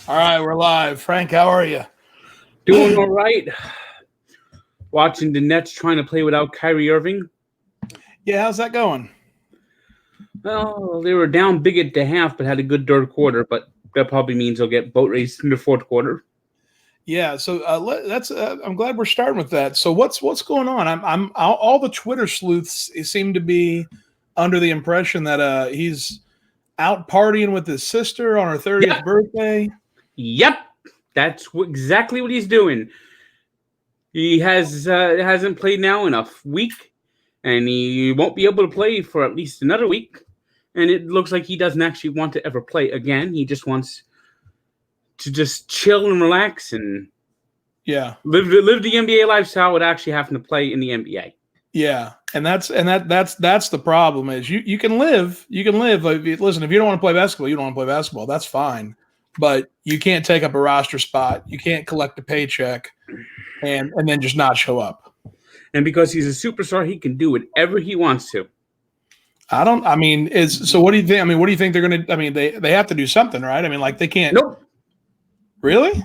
All right, we're live. Frank, how are you? Doing all right. Watching the Nets trying to play without Kyrie Irving. Yeah, how's that going? Well, they were down big at the half, but had a good third quarter. But that probably means they'll get boat raced in the fourth quarter. Yeah, so that's. I'm glad we're starting with that. So what's going on? I'm all the Twitter sleuths seem to be under the impression that he's out partying with his sister on her 30th birthday. Yep, that's exactly what he's doing. He hasn't played now in a week, and he won't be able to play for at least another week. And it looks like he doesn't actually want to ever play again. He just wants to just chill and relax and live the NBA lifestyle without actually having to play in the NBA. Yeah, and that's the problem is you can live. Listen, if you don't want to play basketball, you don't want to play basketball. That's fine, but you can't take up a roster spot. You can't collect a paycheck and then just not show up. And because he's a superstar, he can do whatever he wants to. So what do you think? I mean, what do you think they're going to? I mean, they have to do something, right? I mean, like they can't. Nope. Really?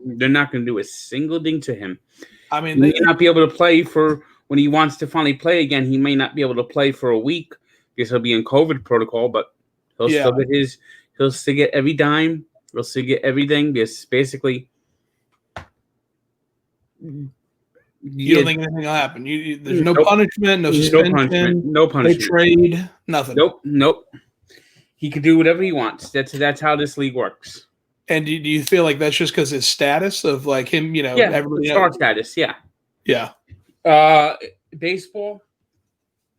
They're not going to do a single thing to him. I mean, he may not be able to play for when he wants to finally play again. He may not be able to play for a week because he'll be in COVID protocol, but he'll still get every dime. He'll still get everything. Just basically. You don't think anything will happen? There's no punishment, no suspension, no punishment, no trade, nothing. Nope. He can do whatever he wants. That's how this league works. And do you feel like that's just because his status of like him, everybody star status, yeah. Baseball,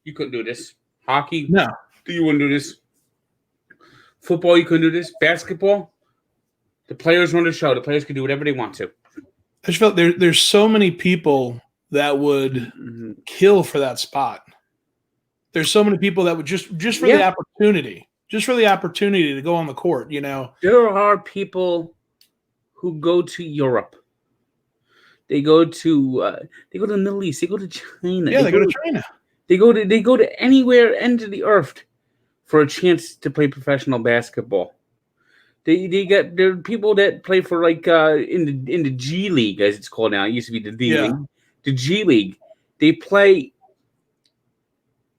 you couldn't do this. Hockey, no, you wouldn't do this. Football, you couldn't do this. Basketball, the players run the show. The players can do whatever they want to. I just felt there's so many people that would kill for that spot. There's so many people that would just for the opportunity. Just for the opportunity to go on the court, There are people who go to Europe. They go to the Middle East. They go to China. Yeah, they go to China. They go to anywhere end of the earth for a chance to play professional basketball. There are people that play for like in the G League, as it's called now. It used to be the D League. The G League. They play.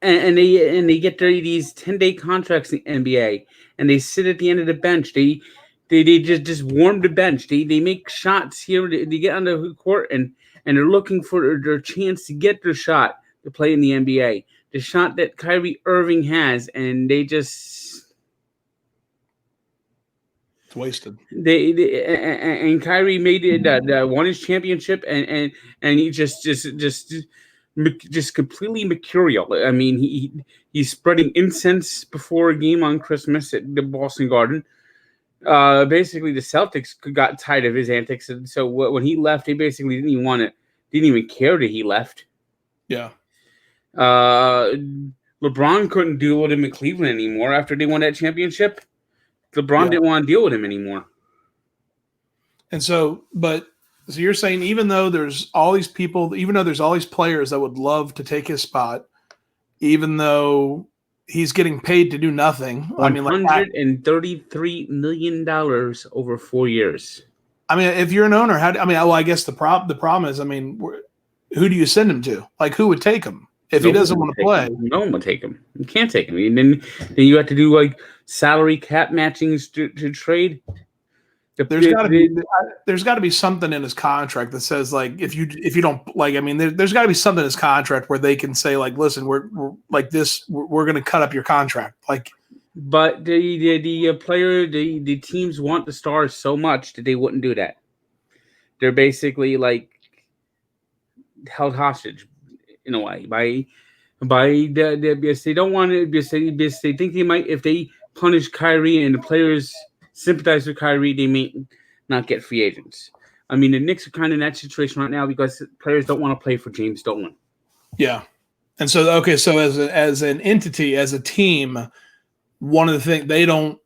And they get these 10-day contracts in the NBA, and they sit at the end of the bench. They just warm the bench. They make shots here. They get on the court and they're looking for their chance to get their shot to play in the NBA. The shot that Kyrie Irving has, and they just it's wasted. And Kyrie made it won his championship, and he just completely mercurial. I mean, he's spreading incense before a game on Christmas at the Boston Garden. Basically, the Celtics got tired of his antics, and so when he left, they basically didn't even care that he left. Yeah. LeBron couldn't deal with him in Cleveland anymore after they won that championship. LeBron didn't want to deal with him anymore. And so, So you're saying even though there's all these people, even though there's all these players that would love to take his spot, even though he's getting paid to do nothing. $133 million over 4 years. I mean, if you're an owner, I guess the problem is, who do you send him to? Like, who would take him if he doesn't want to play? No one would take him. You can't take him. And then you have to do like salary cap matchings to trade. There's got to be something in his contract that says like if you don't like there's got to be something in his contract where they can say like, listen, we're like this, we're going to cut up your contract. Like, but the teams want the stars so much that they wouldn't do that. They're basically like held hostage in a way by because they don't want to because they think they might if they punish Kyrie and the players sympathize with Kyrie, they may not get free agents. I mean, the Knicks are kind of in that situation right now because players don't want to play for James Dolan. Yeah, and so as an entity, as a team, one of the things they don't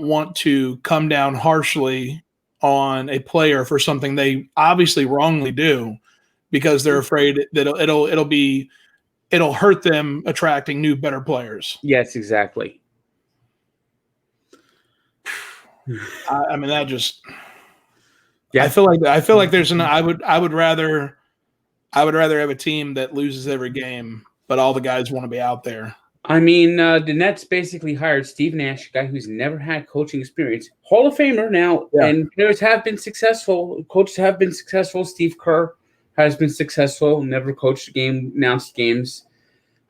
want to come down harshly on a player for something they obviously wrongly do because they're afraid that it'll hurt them attracting new, better players. Yes, exactly. I mean, that just. Yeah. I feel like there's an. I would rather have a team that loses every game, but all the guys want to be out there. I mean, the Nets basically hired Steve Nash, a guy who's never had coaching experience, Hall of Famer now, and players have been successful. Coaches have been successful. Steve Kerr has been successful, never coached a game, announced games.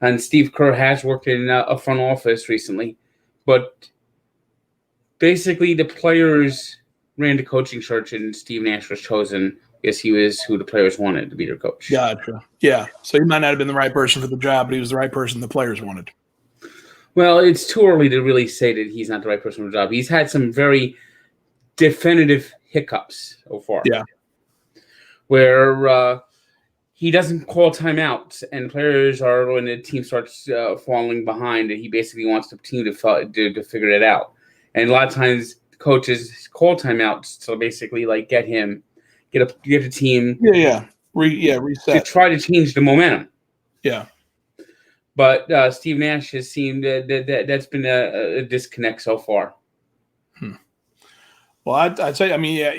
And Steve Kerr has worked in a front office recently. But basically, the players ran the coaching search, and Steve Nash was chosen because he was who the players wanted to be their coach. Gotcha. Yeah. So he might not have been the right person for the job, but he was the right person the players wanted. Well, it's too early to really say that he's not the right person for the job. He's had some very definitive hiccups so far. Yeah. Where he doesn't call timeouts, and players are, when the team starts falling behind, and he basically wants the team to figure it out. And a lot of times, coaches call timeouts to basically like get the team. Reset to try to change the momentum. Yeah. But Steve Nash has seemed that's been a disconnect so far. Well, I'd say, I mean, yeah,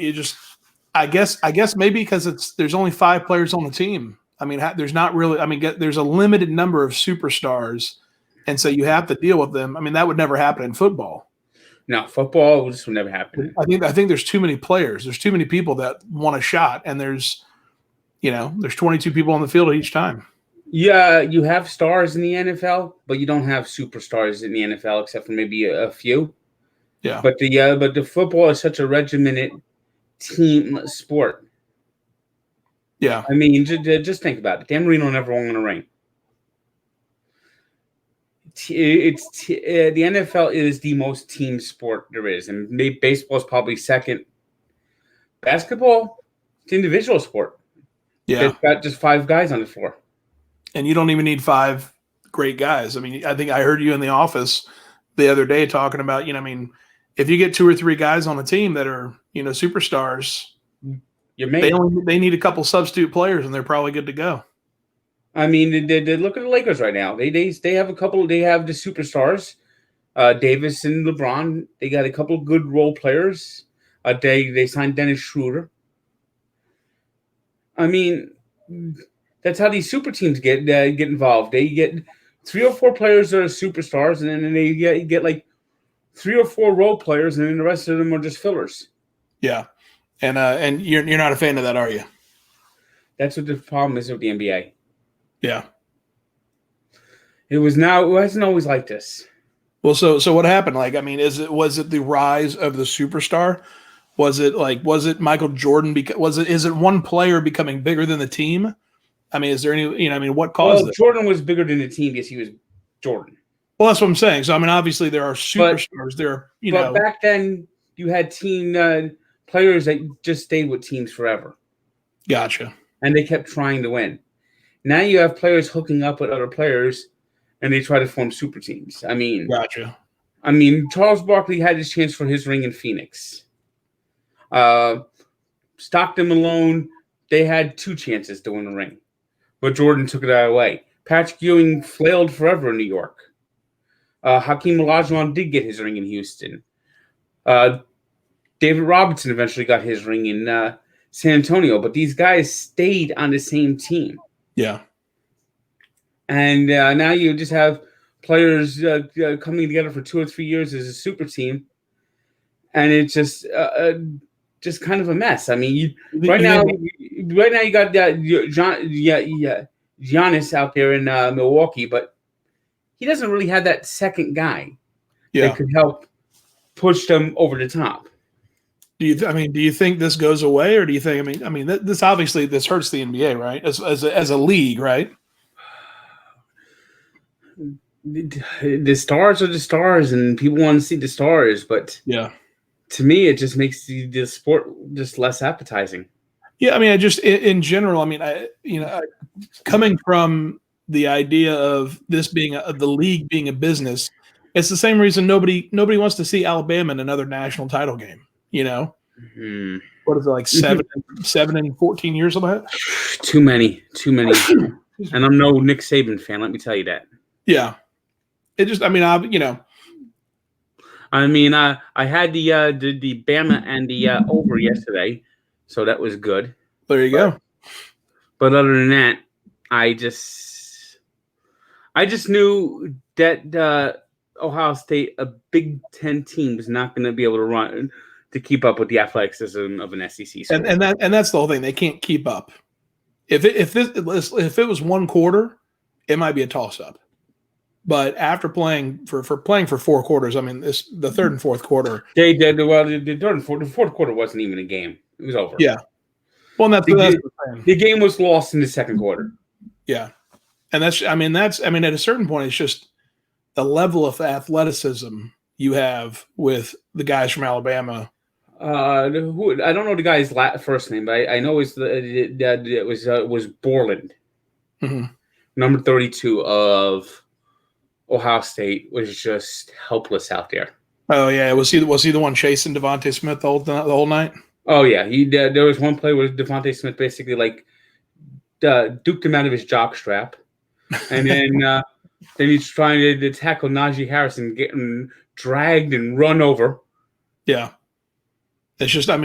I guess maybe because there's only 5 players on the team. I mean, there's not really, I mean, there's a limited number of superstars, and so you have to deal with them. I mean, that would never happen in football. No, football just would never happen. I think there's too many players. There's too many people that want a shot, and there's 22 people on the field each time. Yeah, you have stars in the NFL, but you don't have superstars in the NFL except for maybe a few. Yeah. But the football is such a regimented team sport. Yeah. I mean, just think about it. Dan Marino never won a ring. The NFL is the most team sport there is, and baseball is probably second. Basketball, it's an individual sport. Yeah. It's got just 5 guys on the floor. And you don't even need 5 great guys. I mean, I think I heard you in the office the other day talking about, I mean, if you get 2 or 3 guys on a team that are, superstars, they need a couple substitute players, and they're probably good to go. I mean, they look at the Lakers right now. They have a couple. They have the superstars, Davis and LeBron. They got a couple of good role players. They signed Dennis Schroeder. I mean, that's how these super teams get involved. They get 3 or 4 players that are superstars, and then they get like 3 or 4 role players, and then the rest of them are just fillers. Yeah, and you're not a fan of that, are you? That's what the problem is with the NBA. Yeah, it wasn't always like this. Well, so what happened? Like, I mean, was it the rise of the superstar? Was it Michael Jordan? Is it one player becoming bigger than the team? I mean, is there any, what caused it? Jordan was bigger than the team because he was Jordan. Well, that's what I'm saying. So, I mean, obviously there are superstars. But back then you had team players that just stayed with teams forever. Gotcha. And they kept trying to win. Now you have players hooking up with other players, and they try to form super teams. I mean, gotcha. I mean, Charles Barkley had his chance for his ring in Phoenix. Stockton Malone, they had 2 chances to win the ring, but Jordan took it away. Patrick Ewing flailed forever in New York. Hakeem Olajuwon did get his ring in Houston. David Robinson eventually got his ring in San Antonio, but these guys stayed on the same team. Yeah. And now you just have players coming together for 2 or 3 years as a super team, and it's just kind of a mess. I mean, right now you got Giannis out there in Milwaukee, but he doesn't really have that second guy that could help push them over the top. Do you think this goes away, or do you think? I mean, this obviously hurts the NBA, right? As a league, right? The stars are the stars, and people want to see the stars, but to me, it just makes the sport just less appetizing. Yeah, I mean, I just in general, I mean, coming from the idea of this being the league being a business, it's the same reason nobody wants to see Alabama in another national title game. Mm-hmm. What is it, like 7 and 14 years of that? Too many. And I'm no Nick Saban fan. Let me tell you that. Yeah, it just, I mean, I mean, I had the Bama and the over yesterday, so that was good. There you go. But other than that, I just knew that Ohio State, a Big Ten team, was not going to be able to run to keep up with the athleticism of an SEC school. And that's the whole thing. They can't keep up. If it was one quarter, it might be a toss up. But after playing for 4 quarters, I mean, the third and fourth quarter, they did well. The fourth quarter wasn't even a game; it was over. Yeah. Well, that's the game was lost in the second quarter. Yeah, and that's at a certain point, it's just the level of athleticism you have with the guys from Alabama. I don't know the guy's first name, but I know it was Borland, number 32 of Ohio State, was just helpless out there. Oh yeah, was he the one chasing Devontae Smith the whole night? Oh yeah, he did. There was one play where Devontae Smith basically duked him out of his jock strap, and then he's trying to tackle Najee Harris and getting dragged and run over. Yeah, it's just I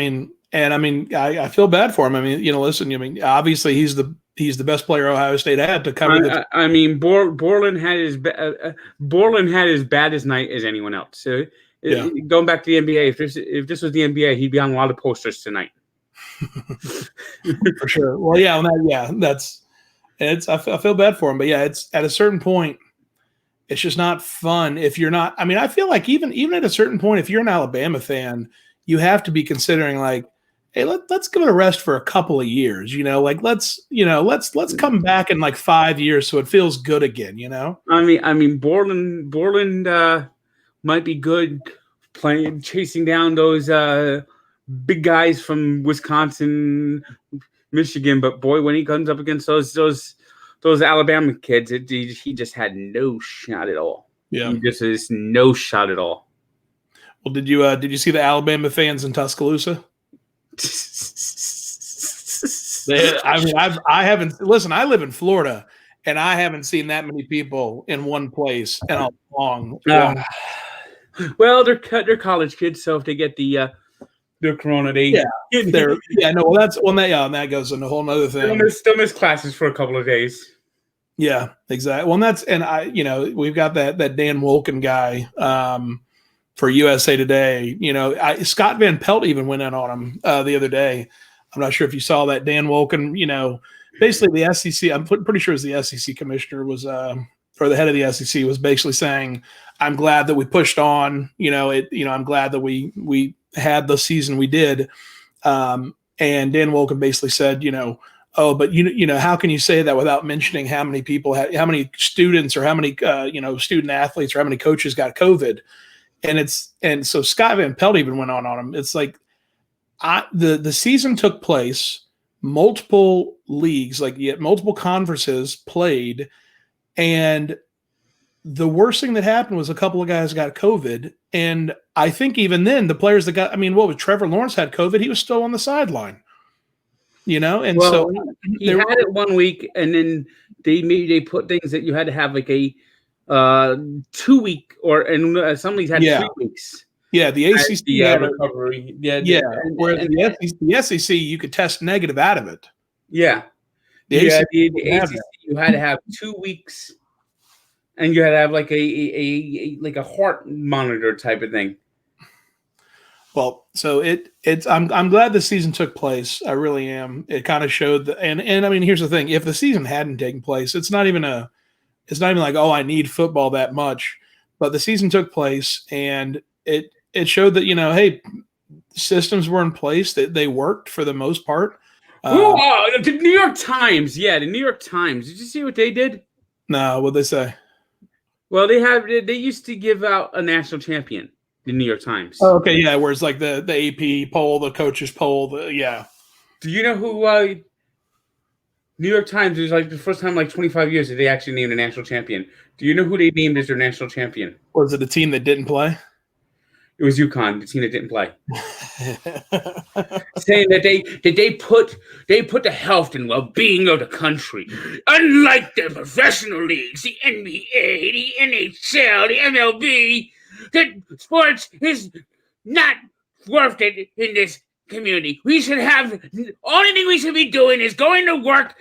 feel bad for him. I mean, listen, obviously he's the best player Ohio State had to cover. Borland had as bad as night as anyone else. So. Yeah. Going back to the NBA, if this was the NBA, he'd be on a lot of posters tonight. For sure. Well, yeah, I feel bad for him, but yeah, it's at a certain point, it's just not fun if you're not. I mean, I feel like even at a certain point, if you're an Alabama fan, you have to be considering like, hey, let's give it a rest for a couple of years. Let's come back in like 5 years so it feels good again. I mean, Borland might be good chasing down those big guys from Wisconsin, Michigan, but boy, when he comes up against those Alabama kids, he just had no shot at all. Yeah, he just has no shot at all. Well, did you see the Alabama fans in Tuscaloosa? I haven't. Listen, I live in Florida, and I haven't seen that many people in one place in a long. Well, they're college kids, so if they get their corona, that goes into a whole other thing. Still miss classes for a couple of days. Yeah, exactly. Well, we've got that Dan Wolken guy for USA Today. Scott Van Pelt even went in on him the other day. I'm not sure if you saw that. Dan Wolken, basically the SEC. I'm pretty sure it was the SEC commissioner or the head of the SEC was basically saying, I'm glad that we pushed on, I'm glad that we had the season we did. And Dan Wolken basically said, but how can you say that without mentioning how many people how many students or how many, student athletes or how many coaches got COVID? And so Scott Van Pelt even went on him. It's like the season took place, multiple leagues, multiple conferences played. And the worst thing that happened was a couple of guys got COVID. And I think even then the players that Trevor Lawrence had COVID, he was still on the sideline, he had it 1 week and then they put things that you had to have like a 2 week and some leagues had 3 weeks. Yeah. The ACC had recovery. Whereas the SEC, you could test negative out of it. Yeah. The ACC, you had to have 2 weeks, and you had to have like a heart monitor type of thing. Well, so I'm glad the season took place. I really am. It kind of showed and I mean, here's the thing: if the season hadn't taken place, it's not even like, oh, I need football that much. But the season took place, and it showed that hey, systems were in place, that they worked for the most part. The New York Times. Yeah, the New York Times. Did you see what they did? No, what'd they say? Well, they used to give out a national champion, the New York Times. Oh, okay, yeah, where it's like the AP poll, the coaches poll, yeah. Do you know who New York Times was like the first time like 25 years that they actually named a national champion? Do you know who they named as their national champion? Was it a team that didn't play? It was UConn, the team that didn't play. Saying that they put the health and well-being of the country, unlike the professional leagues, the NBA, the NHL, the MLB, that sports is not worth it in this community. We should have, only thing we should be doing is going to work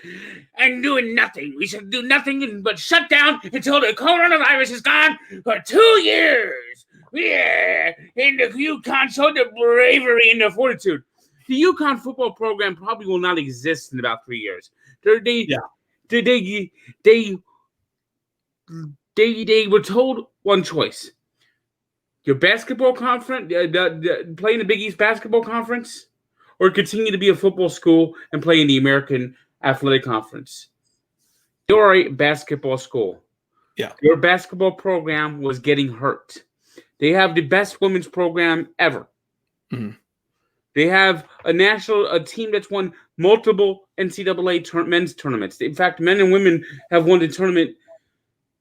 and doing nothing. We should do nothing but shut down until the coronavirus is gone for 2 years. Yeah, and the UConn showed the bravery and the fortitude. The UConn football program probably will not exist in about 3 years. They were told one choice: your basketball conference, play in the Big East basketball conference, or continue to be a football school and play in the American Athletic Conference. You're a basketball school. Yeah, your basketball program was getting hurt. They have the best women's program ever. Mm-hmm. They have a team that's won multiple NCAA men's tournaments. In fact, men and women have won the tournament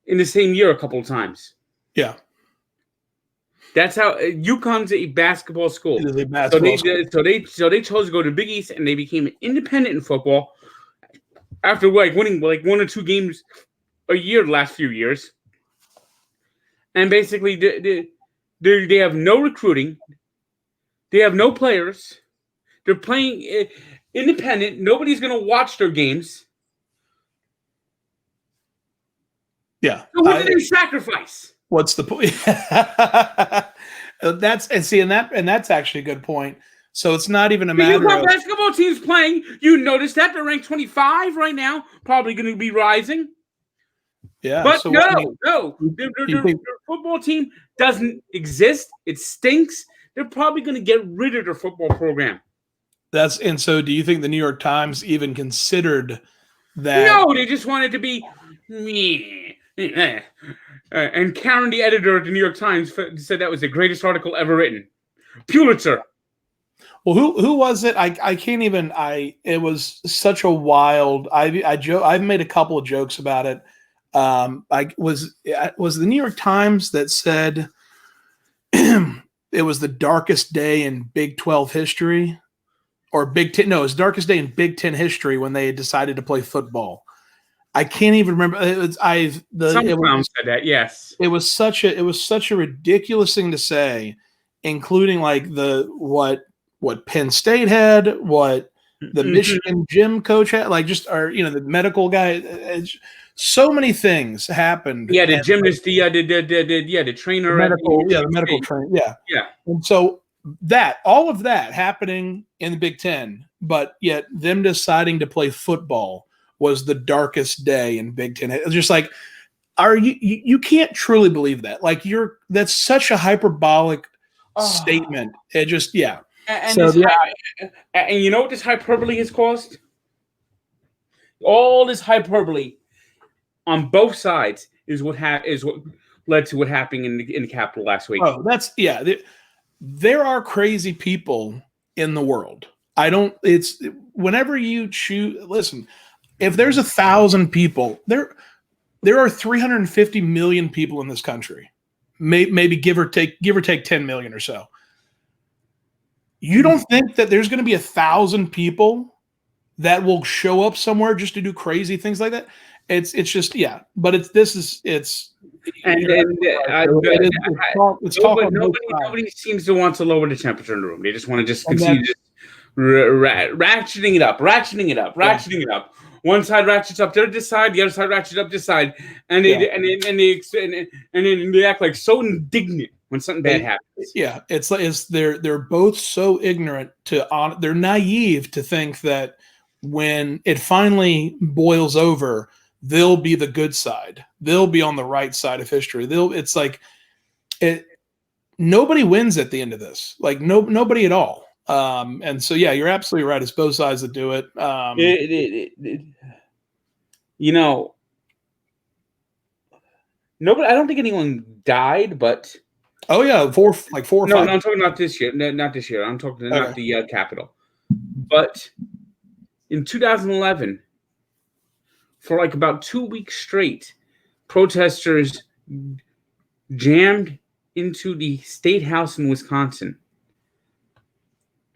in the same year a couple of times. Yeah. That's how UConn's a basketball school. It is a basketball school. So they chose to go to Big East, and they became independent in football after winning 1 or 2 games a year the last few years. And basically, they have no recruiting. They have no players. They're playing independent. Nobody's going to watch their games. Yeah. So what did they sacrifice? What's the point? That's actually a good point. So it's not even a matter of basketball teams playing. You notice that they're ranked 25 right now, probably going to be rising. Yeah, but so their football team doesn't exist. It stinks. They're probably going to get rid of their football program. So do you think the New York Times even considered that? No, they just wanted to be and Karen, the editor of the New York Times, said that was the greatest article ever written. Pulitzer. Well, who was it? I can't even. It was such a wild. I've made a couple of jokes about it. Was the New York Times that said it was the darkest day in Big 12 history, or Big 10? No, it was the darkest day in Big 10 history when they decided to play football. I can't even remember. Some said that. Yes, it was such a ridiculous thing to say, including like what Penn State had, what the Michigan gym coach had, like the medical guy. So many things happened. Yeah, the gymnast, the trainer, the medical trainer. Yeah. And so all of that happening in the Big Ten, but yet them deciding to play football was the darkest day in Big Ten. It's just like, you can't truly believe that. Like that's such a hyperbolic statement. It just, yeah. And you know what this hyperbole has caused? All this hyperbole on both sides is what led to what happened in the Capitol last week. Oh, there are crazy people in the world. It's whenever you choose. Listen, if there's 1,000 people, there are 350 million people in this country. Maybe give or take 10 million or so. You don't think that there's going to be 1,000 people that will show up somewhere just to do crazy things like that? It's just, yeah. But nobody seems to want to lower the temperature in the room. They just want to continue ratcheting it up. One side ratchets up to this side, the other side ratchets up this side, and they act like so indignant when something bad happens. Yeah, they're both so ignorant they're naive to think that when it finally boils over, they'll be the good side. They'll be on the right side of history. Nobody wins at the end of this. Like nobody at all. And so, yeah, you're absolutely right. It's both sides that do it. Nobody. I don't think anyone died, but oh yeah, four or no, five. No, I'm talking about this year. No, not this year. I'm talking not the Capitol, but in 2011, for like about 2 weeks straight, protesters jammed into the state house in Wisconsin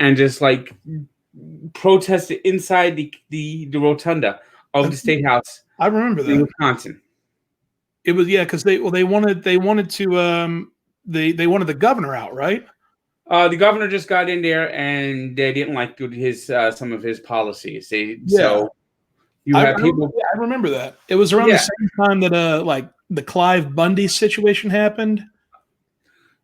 and just like protested inside the rotunda of the state house. I remember that in Wisconsin. It was because they wanted to they wanted the governor out, right? The governor just got in there, and they didn't like his some of his policies. Yeah. You have people. I remember that. It was around the same time that like the Clive Bundy situation happened.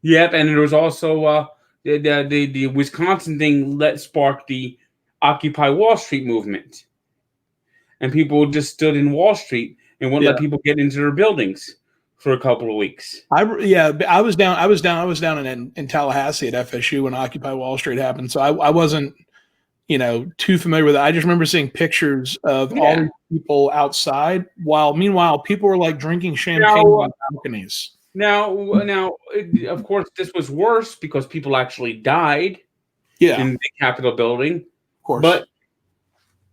Yep, and there was also the Wisconsin thing that sparked the Occupy Wall Street movement, and people just stood in Wall Street and wouldn't let people get into their buildings for a couple of weeks. I was down in Tallahassee at FSU when Occupy Wall Street happened, so I wasn't too familiar with it. I just remember seeing pictures of all these people outside, while meanwhile people were like drinking champagne on balconies. Now, of course, this was worse because people actually died in the Capitol building. Of course, but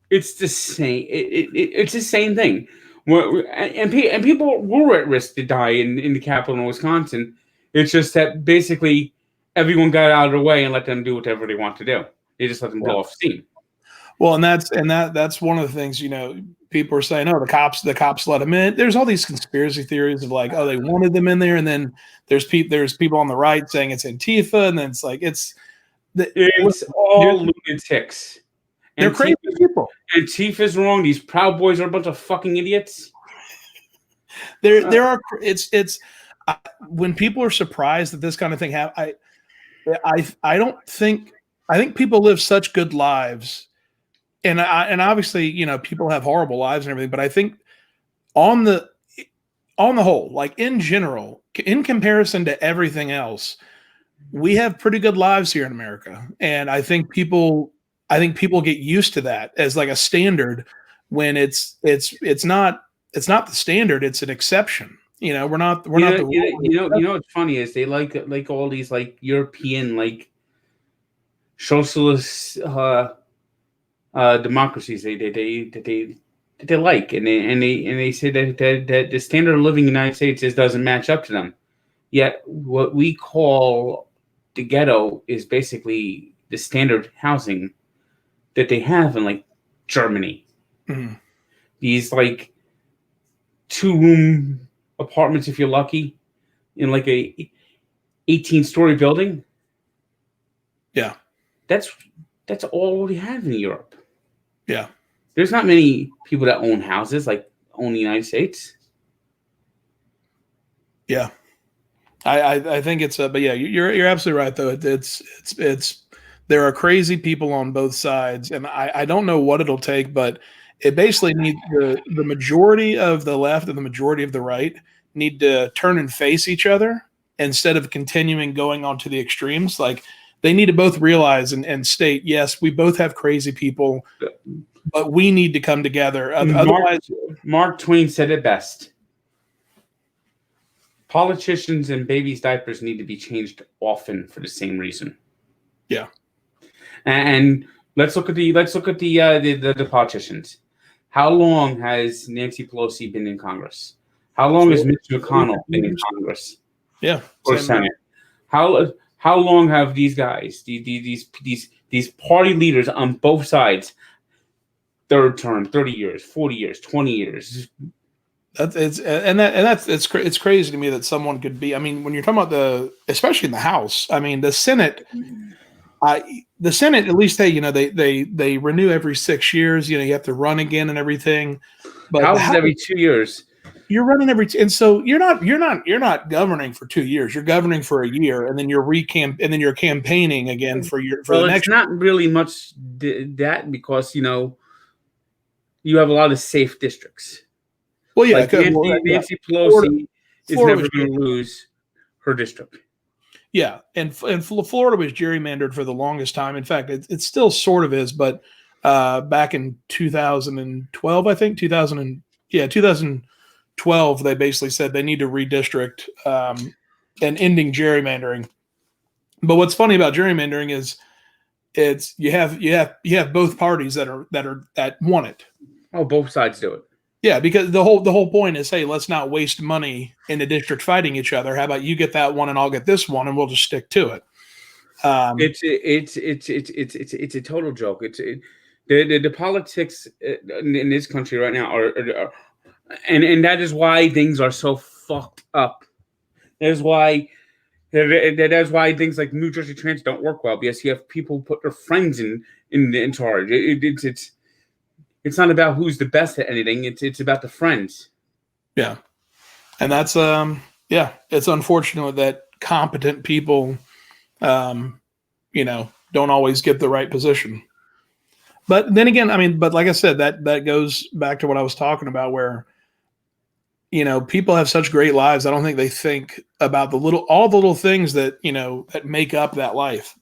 it's the same. It's the same thing. And people were at risk to die in the Capitol in Wisconsin. It's just that basically everyone got out of the way and let them do whatever they want to do. They just let them blow off steam. Well, and that's one of the things, people are saying, oh, the cops let them in. There's all these conspiracy theories of like, oh, they wanted them in there. And then there's people on the right saying it's Antifa. And then it's like, it's all lunatics. They're crazy people. Antifa's wrong. These Proud Boys are a bunch of fucking idiots. When people are surprised that this kind of thing happens, I think people live such good lives, and obviously, people have horrible lives and everything. But I think on the whole, like in general, in comparison to everything else, we have pretty good lives here in America. And I think people get used to that as like a standard when it's not the standard, it's an exception. We're not what's funny is they like all these like European like socialist democracies they like, and they say that the standard of living in the United States just doesn't match up to them. Yet what we call the ghetto is basically the standard housing that they have in like Germany. Mm-hmm. These like 2-room apartments, if you're lucky, in like a 18-story building. Yeah. That's all we have in Europe. Yeah. There's not many people that own houses like own the United States. Yeah. I think it's but yeah, you're absolutely right though. It's there are crazy people on both sides, and I don't know what it'll take, but it basically needs the majority of the left and the majority of the right need to turn and face each other instead of continuing going on to the extremes. Like they need to both realize and state, yes, we both have crazy people, but we need to come together. Otherwise, Mark Twain said it best. Politicians and babies' diapers need to be changed often for the same reason. Yeah. And let's look at the politicians. How long has Nancy Pelosi been in Congress? How long has Mitch McConnell been in Congress? Yeah. Or Senate? How long have these guys, these party leaders on both sides, third term, 30 years, 40 years, 20 years? It's crazy to me that someone could be. I mean, when you're talking about especially in the House, I mean, the Senate. The Senate, at least they renew every 6 years. You have to run again and everything. But House is every 2 years. You're running and so you're not governing for 2 years. You're governing for a year, and then you're campaigning again for the next. It's not really much that because you have a lot of safe districts. Well, yeah, like Nancy Pelosi is never going to lose her district. Yeah, and Florida was gerrymandered for the longest time. In fact, it still sort of is, but back in 2012, I think 2012, they basically said they need to redistrict and ending gerrymandering. But what's funny about gerrymandering is you have both parties that want it. Oh, both sides do it. Yeah, because the whole point is, hey, let's not waste money in the district fighting each other. How about you get that one and I'll get this one, and we'll just stick to it. It's a total joke. The politics in this country right now are and that is why things are so fucked up. That is why That's why things like New Jersey Transit don't work well, because you have people who put their friends in charge. It's not about who's the best at anything. It's about the friends. Yeah. And that's it's unfortunate that competent people don't always get the right position. But then again, I mean, but like I said, that goes back to what I was talking about, where people have such great lives. I don't think they think about all the little things that that make up that life.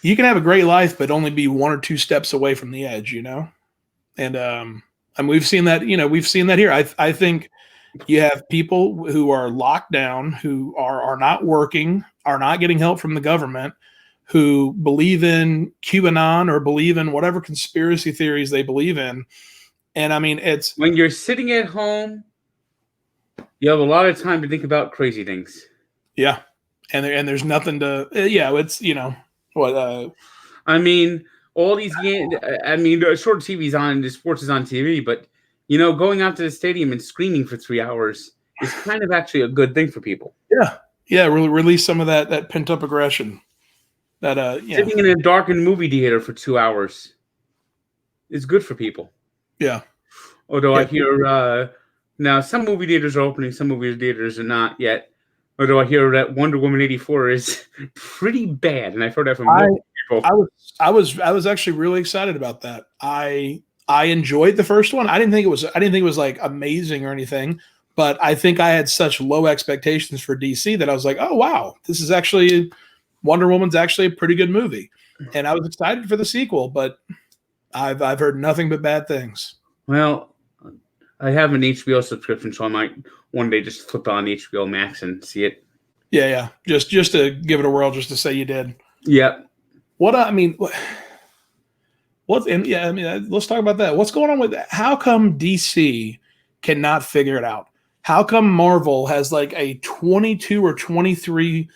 You can have a great life, but only be one or two steps away from the edge, and we've seen that. We've seen that here. I think you have people who are locked down, who are not working, are not getting help from the government, who believe in QAnon or believe in whatever conspiracy theories they believe in. And I mean, it's when you're sitting at home, you have a lot of time to think about crazy things. Yeah. And there's nothing to, it's, what, I mean, all these games, I mean, short TV's on, the sports is on TV, but, going out to the stadium and screaming for 3 hours is kind of actually a good thing for people. Yeah. Yeah. Release some of that pent up aggression. Sitting in a darkened movie theater for 2 hours is good for people. Yeah. Although I hear now some movie theaters are opening, some movie theaters are not yet. Although I hear that Wonder Woman 84 is pretty bad, and I've heard that from people. I was actually really excited about that. I enjoyed the first one. I didn't think it was like amazing or anything, but I think I had such low expectations for DC that I was like, oh wow, this is actually Wonder Woman's actually a pretty good movie, and I was excited for the sequel, but I've heard nothing but bad things. Well, I have an HBO subscription, so I might one day just flip on HBO Max and see it. Yeah. Just to give it a whirl, just to say you did. Yep. Let's talk about that. What's going on with that? How come DC cannot figure it out? How come Marvel has like a 22 or 23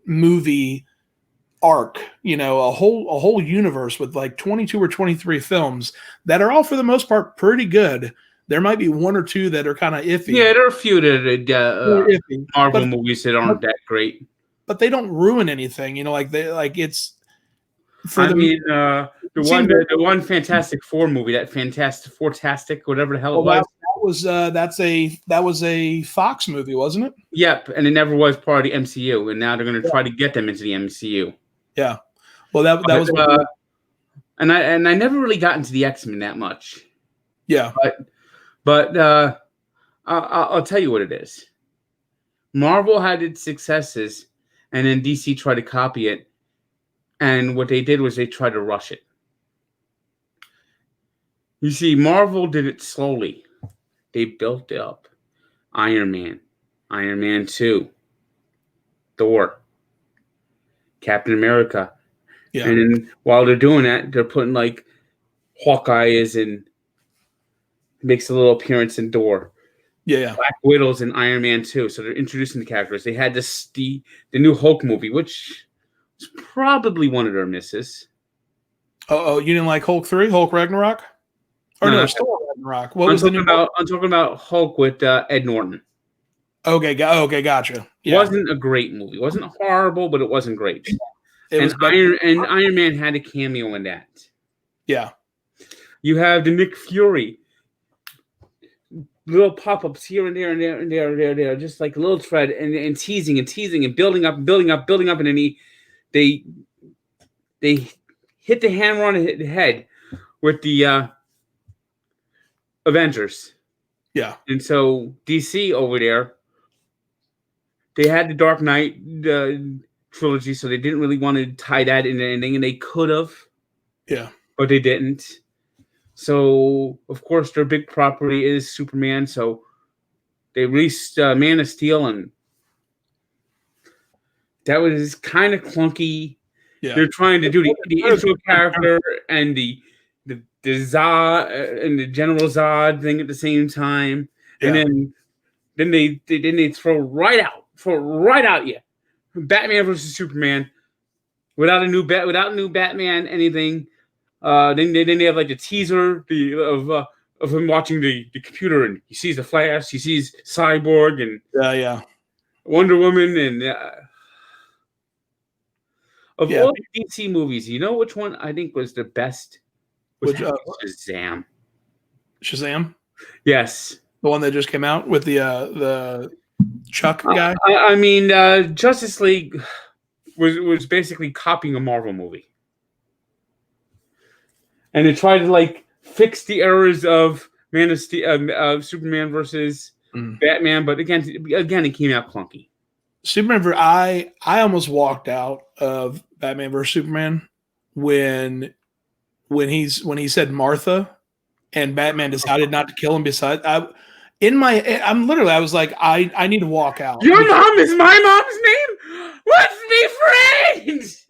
movie arc, a whole universe with like 22 or 23 films that are all for the most part pretty good? There might be one or two that are kind of iffy. Yeah, there are a few Marvel movies that aren't that great, but they don't ruin anything. It's. The one Fantastic Four movie, that Fantastic, whatever the hell it was. That was a Fox movie, wasn't it? Yep, and it never was part of the MCU, and now they're going to try to get them into the MCU. Yeah, well, that was. And I never really got into the X-Men that much. Yeah, but I'll tell you what it is. Marvel had its successes, and then DC tried to copy it. And what they did was they tried to rush it. You see, Marvel did it slowly. They built it up. Iron Man, Iron Man 2, Thor, Captain America. Yeah. And then while they're doing that, they're putting like Hawkeye is in, makes a little appearance in Thor. Yeah. Black Widow's in Iron Man 2. So they're introducing the characters. They had the new Hulk movie, which... it's probably one of their misses. Oh, you didn't like Hulk 3, Hulk Ragnarok? Or no, Thor Ragnarok. I'm talking about Hulk with Ed Norton. Okay, gotcha. Yeah. It wasn't a great movie. It wasn't horrible, but it wasn't great. Iron Man had a cameo in that. Yeah. You have the Nick Fury. Little pop-ups here and there and there and there and there, just like a little thread and teasing and building up, and then they hit the hammer on the head with the Avengers. Yeah. And so DC over there, they had the Dark Knight trilogy, so they didn't really want to tie that into anything, and they could have. Yeah. But they didn't. So, of course, their big property is Superman, so they released Man of Steel, and that was kind of clunky. Yeah. They're trying to do the intro character and the Zod and the General Zod thing at the same time, and then they throw right out you Batman versus Superman without a new Batman anything. Then they have like the teaser of him watching the computer, and he sees the Flash, he sees Cyborg, and yeah. Wonder Woman, and of Yeah, all the DC movies, you know which one I think was the best? Was which Shazam. Shazam, Yes. the one that just came out with the Chuck guy. I mean, Justice League was basically copying a Marvel movie, and it tried to like fix the errors of Man of Steel, Superman versus Batman, but again, it came out clunky. Superman. I almost walked out of Batman versus Superman when he said Martha, and Batman decided not to kill him. Besides, I was like, I need to walk out. Your mom is my mom's name. Let's be friends.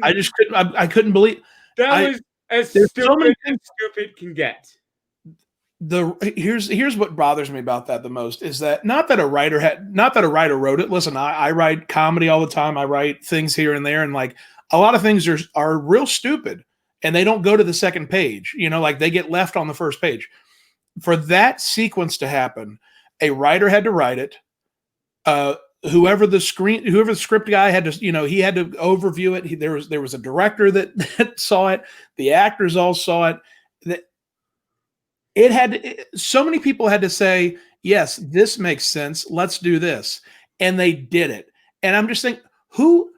I just couldn't. I couldn't believe that was as stupid as stupid can get. Here's what bothers me about that the most is that not that a writer wrote it. Listen, I write comedy all the time. I write things here and there, and like a lot of things are real stupid, and they don't go to the second page. You know, like they get left on the first page. For that sequence to happen, a writer had to write it. Whoever the script guy had to, he had to overview it. There was a director that saw it. The actors all saw it. So many people had to say, yes, this makes sense. Let's do this. And they did it. And I'm just thinking, no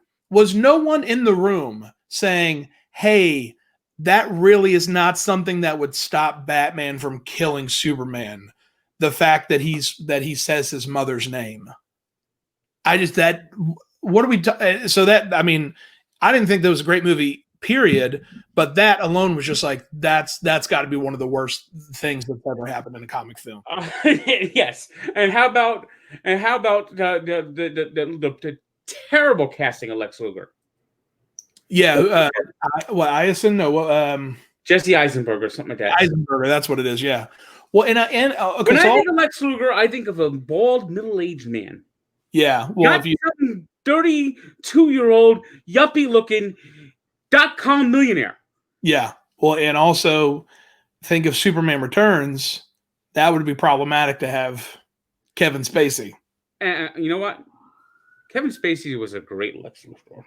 one in the room saying, hey, that really is not something that would stop Batman from killing Superman. The fact that he says his mother's name. I didn't think that was a great movie, period. But that alone was just like, that's got to be one of the worst things that's ever happened in a comic film. Yes. And how about the terrible casting of Lex Luger? Yeah. Eisen? No. Jesse Eisenberg or something like that. Eisenberg, that's what it is. Yeah. Well, when I think of Lex Luger, I think of a bald, middle-aged man. Yeah. Well, if you 32-year-old yuppie-looking .com millionaire. Yeah. Well, and also think of Superman Returns. That would be problematic to have Kevin Spacey. You know what? Kevin Spacey was a great Lex Luthor.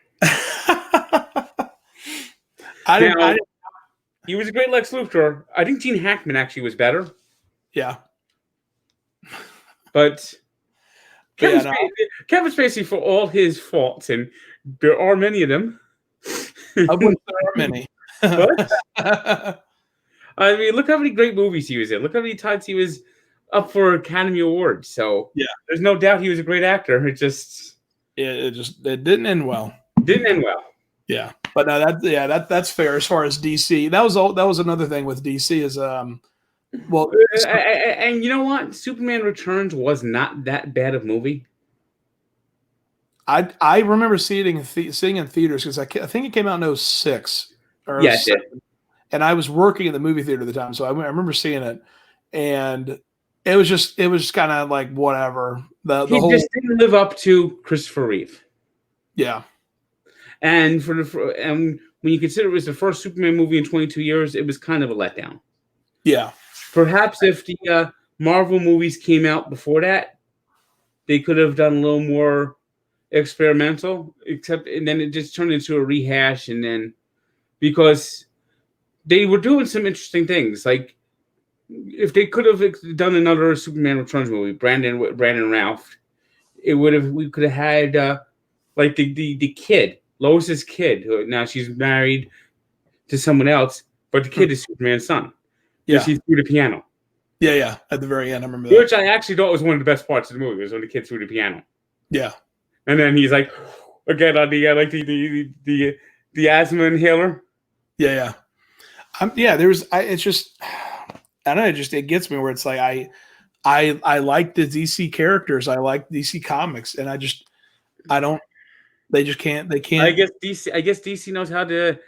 He was a great Lex Luthor. I think Gene Hackman actually was better. Yeah. But Kevin Spacey, for all his faults, and there are many of them. Of which there are many. But, I mean, look how many great movies he was in. Look how many times he was up for Academy Awards. So yeah, there's no doubt he was a great actor. It didn't end well. Yeah, but no, that's fair as far as DC. That was another thing with DC is and you know what? Superman Returns was not that bad of a movie. I remember seeing in theaters because I think it came out in 2006. Yeah, it did. And I was working in the movie theater at the time, so I remember seeing it, and it was just kind of like whatever. He just didn't live up to Christopher Reeve. Yeah, and when you consider it was the first Superman movie in 22 years, it was kind of a letdown. Yeah, perhaps if the Marvel movies came out before that, they could have done a little more experimental. And then it just turned into a rehash, and then because they were doing some interesting things. Like if they could have done another Superman Returns movie, Brandon Routh, we could have had like the kid, Lois's kid, who now she's married to someone else, but the kid is Superman's son. Yeah, she's through the piano. Yeah. At the very end, I remember that. Which I actually thought was one of the best parts of the movie was when the kid threw the piano. Yeah, and then he's like, again on the asthma inhaler. Yeah. It's just, I don't know. It gets me where it's like, I like the DC characters. I like DC comics. And they can't. I guess DC knows how to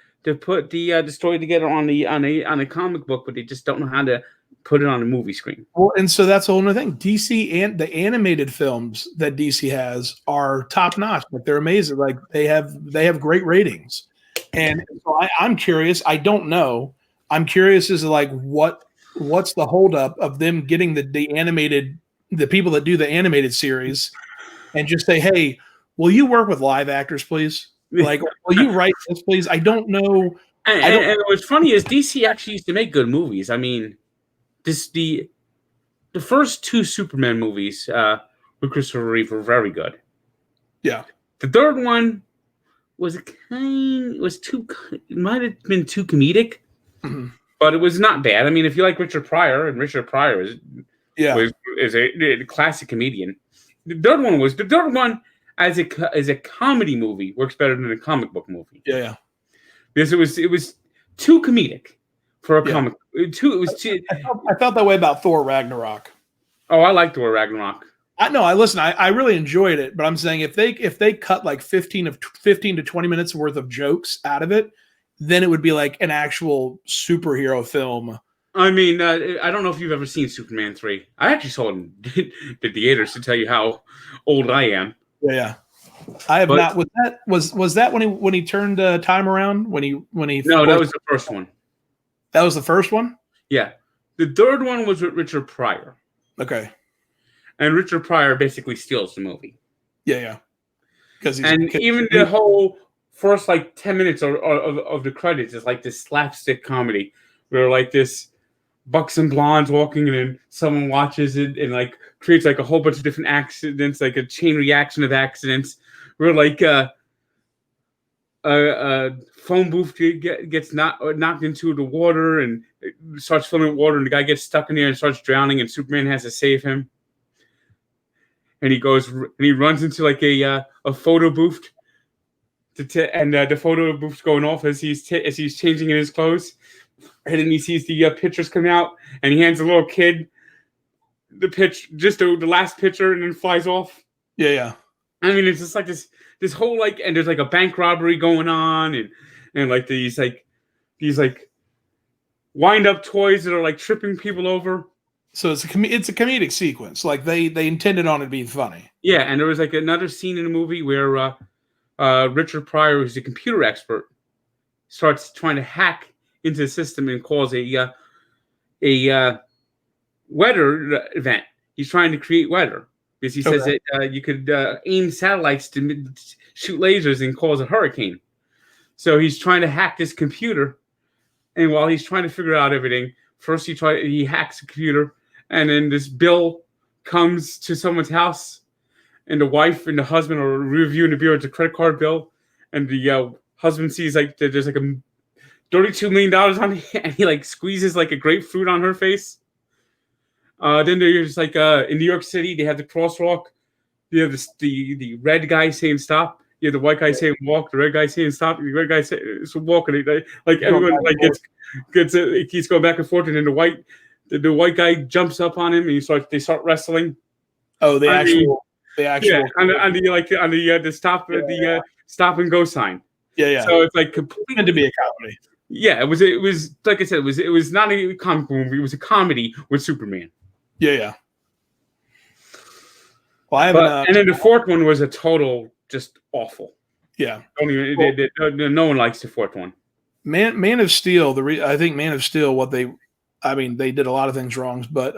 put the story together on a comic book, but they just don't know how to put it on a movie screen. Well, and so that's a whole other thing. DC and the animated films that DC has are top notch. Like they're amazing. Like they have great ratings. And so I'm curious. I don't know. I'm curious as to like what's the holdup of them getting the people that do the animated series and just say, "Hey, will you work with live actors, please? Like, will you write this, please? I don't know. And what's funny is DC actually used to make good movies. I mean, the first two Superman movies with Christopher Reeve were very good. Yeah. The third one was it might have been too comedic, but it was not bad. I mean, if you like Richard Pryor, and Richard Pryor is a classic comedian. The third one as a comedy movie works better than a comic book movie. Yeah. Because it was too comedic for a comic. I felt that way about Thor Ragnarok. Oh, I like Thor Ragnarok. I really enjoyed it, but I'm saying if they cut like 15 to 20 minutes worth of jokes out of it, then it would be like an actual superhero film. I mean, I don't know if you've ever seen Superman 3. I actually saw it in the theaters to tell you how old I am. Yeah. I have not. Was that when he turned time around? When he No, that was the first one. That was the first one? Yeah. The third one was with Richard Pryor. Okay. And Richard Pryor basically steals the movie. Yeah. Even the whole first like 10 minutes of the credits is like this slapstick comedy where like this buxom blondes walking in and someone watches it and like creates like a whole bunch of different accidents, like a chain reaction of accidents where like a phone booth gets knocked into the water and starts filling water and the guy gets stuck in there and starts drowning and Superman has to save him. And he runs into like a photo booth, and the photo booth's going off as he's changing in his clothes, and then he sees the pictures come out, and he hands a little kid the last picture, and then flies off. Yeah. I mean, it's just like this whole like, and there's like a bank robbery going on, and like these wind up toys that are like tripping people over. So it's a comedic sequence. Like they intended on it being funny. Yeah, and there was like another scene in the movie where Richard Pryor, who's a computer expert, starts trying to hack into the system and cause a weather event. He's trying to create weather because he says that you could aim satellites to shoot lasers and cause a hurricane. So he's trying to hack this computer, and while he's trying to figure out everything, first he hacks the computer. And then this bill comes to someone's house, and the wife and the husband are reviewing the bill. It's a credit card bill, and the husband sees like there's like a $32 million on it, and he like squeezes like a grapefruit on her face. Then there's like in New York City, they have the crosswalk. You have the red guy saying stop. You have the white guy saying walk. The red guy saying stop. The red guy saying walk. And like everyone like keeps going back and forth, and then the white guy jumps up on him and they start wrestling. Oh, the actual on the stop and go sign. Yeah. So it's like completely meant to be a comedy. Yeah, it was like I said, it was not a comic movie, it was a comedy with Superman. Yeah. Well, and then the fourth one was a total just awful. Yeah. No one likes the fourth one. Man of Steel. I think Man of Steel. They did a lot of things wrong, but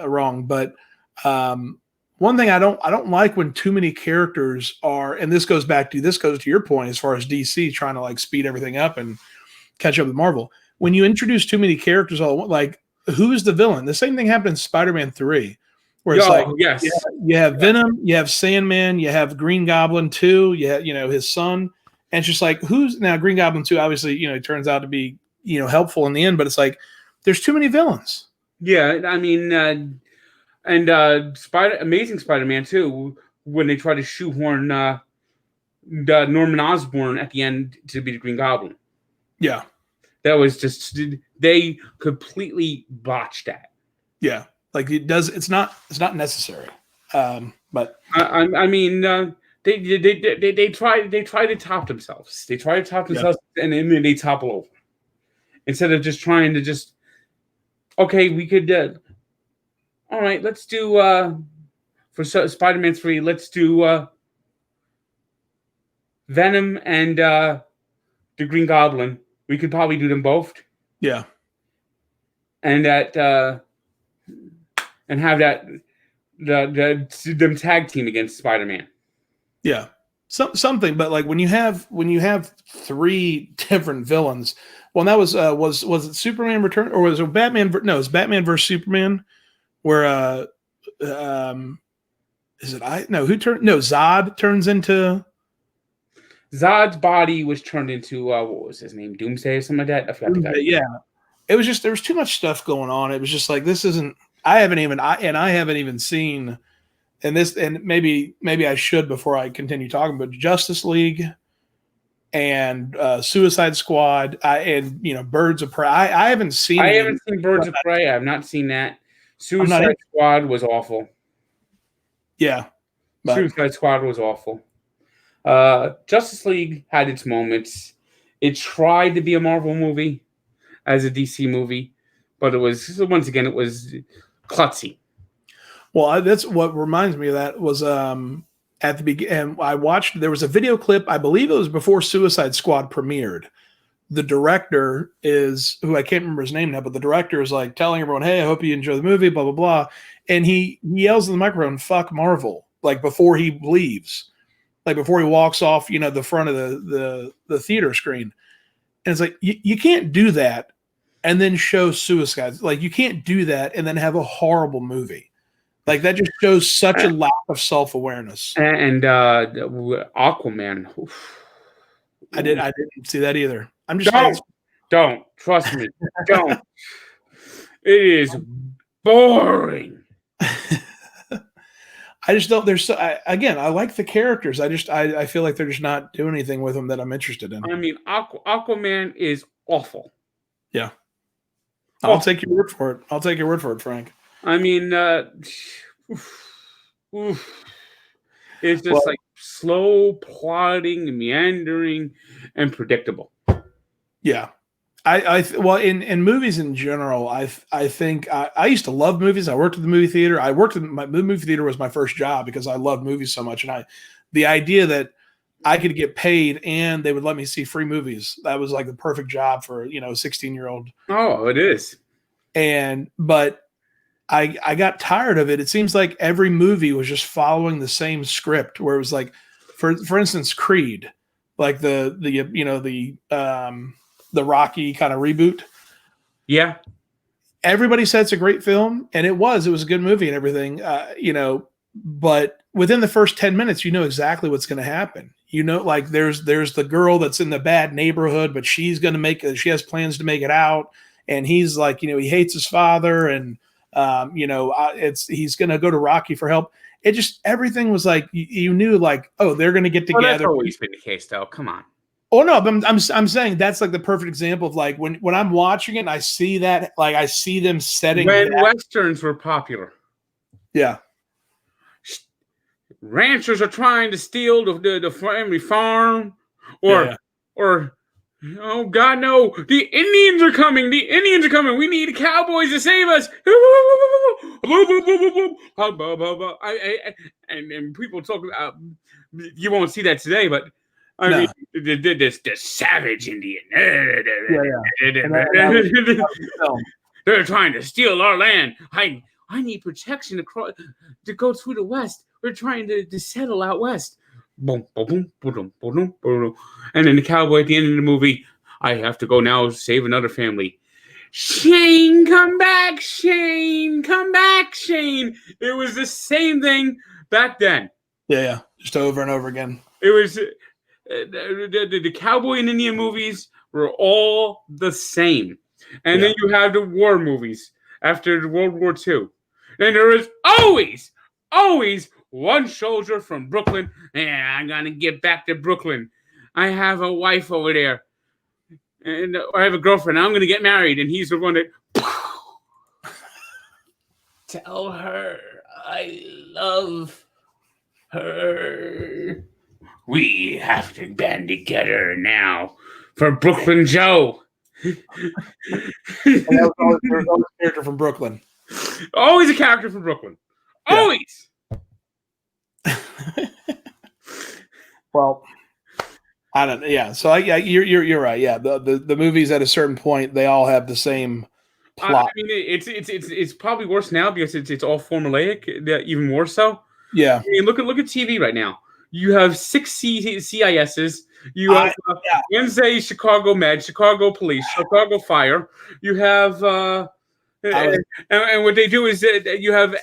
one thing I don't like when too many characters are, and this goes to your point as far as DC trying to like speed everything up and catch up with Marvel. When you introduce too many characters, like who's the villain? The same thing happened in Spider-Man 3, where it's you have Venom, you have Sandman, you have Green Goblin 2, his son, and it's just like who's now Green Goblin 2? Obviously, it turns out to be helpful in the end, but it's like there's too many villains. Yeah, I mean, and Amazing Spider-Man 2, when they try to shoehorn Norman Osborn at the end to be the Green Goblin. Yeah. That was just, they completely botched that. Yeah. Like it's not necessary. But I mean, they try to top themselves. They try to top themselves and then they topple over. Instead of just trying to just, okay, we could, all right, let's do, for Spider-Man 3, let's do Venom and the Green Goblin. We could probably do them both. Yeah. And that, and have that, them tag team against Spider-Man. Yeah, something. But like when you have three different villains, well, that was it Superman Return or was it Batman? No, it's Batman versus Superman, where um, is it Zod turns into Zod's body was turned into what was his name, Doomsday or something like that. I forgot the guy. Yeah. It was just there was too much stuff going on. It was just like this isn't. I haven't even seen. And maybe I should before I continue talking, but Justice League and Suicide Squad and Birds of Prey. I haven't seen. I haven't seen Birds of Prey. I have not seen that. Suicide Squad was awful. Yeah, Suicide Squad was awful. Justice League had its moments. It tried to be a Marvel movie as a DC movie, but it was klutzy. Well, that's what reminds me of that was at the beginning. I watched, there was a video clip, I believe it was before Suicide Squad premiered. The director is, who I can't remember his name now, but the director is like telling everyone, hey, I hope you enjoy the movie, blah, blah, blah. And he yells in the microphone, fuck Marvel, like before he leaves, like before he walks off, the front of the theater screen. And it's like, you can't do that and then show Suicide. Like you can't do that and then have a horrible movie. Like that just shows such a lack of self-awareness. And Aquaman. Oof. I didn't see that either. I'm just don't trust me. Don't. It is boring. I just don't. There's I like the characters. I feel like they're just not doing anything with them that I'm interested in. I mean, Aquaman is awful. Yeah, I'll take your word for it. I'll take your word for it, Frank. I mean, it's just like slow, plodding, meandering, and predictable. Yeah, well, in movies in general, I think I used to love movies. I worked at the movie theater. The movie theater was my first job because I love movies so much, and the idea that I could get paid and they would let me see free movies, that was like the perfect job for a 16-year-old. Oh, it is. But I got tired of it. It seems like every movie was just following the same script where it was like, for instance, Creed, like the Rocky kind of reboot. Yeah. Everybody said it's a great film, and it was a good movie and everything, but within the first 10 minutes, exactly what's going to happen. Like there's the girl that's in the bad neighborhood, but she has plans to make it out. And he's like, he hates his father and, he's going to go to Rocky for help. It just, everything was like, you knew like, oh, they're going to get together. That's always been the case though. Come on. Oh no, but I'm saying that's like the perfect example of like when I'm watching it and I see that, like I see them setting when Westerns were popular. Yeah. Ranchers are trying to steal the family farm or oh God, no, the Indians are coming. We need cowboys to save us. And people talk about, you won't see that today, but I mean, the savage Indian. They're trying to steal our land. I need protection to go through the West. We're trying to settle out West. Boom, boom, boom, boom, boom. And then the cowboy at the end of the movie, I have to go now save another family. Shane, come back, Shane. Come back, Shane. It was the same thing back then. Yeah. Just over and over again. It was the cowboy and Indian movies were all the same. And then you have the war movies after World War II. And there is always one soldier from Brooklyn. Yeah, I'm going to get back to Brooklyn. I have a wife over there. And I have a girlfriend. I'm going to get married. And he's the one that... Tell her I love her. We have to band together now for Brooklyn Joe. There's always a character from Brooklyn. Always a character from Brooklyn. Always. Well, I don't know. Yeah. So you're right. Yeah. The movies at a certain point, they all have the same plot. I mean, it's probably worse now because it's all formulaic, even more so. Yeah. I mean, look at TV right now. You have 6 CISs. You have Wednesday Chicago Med, Chicago Police, Chicago Fire. You have and what they do is you have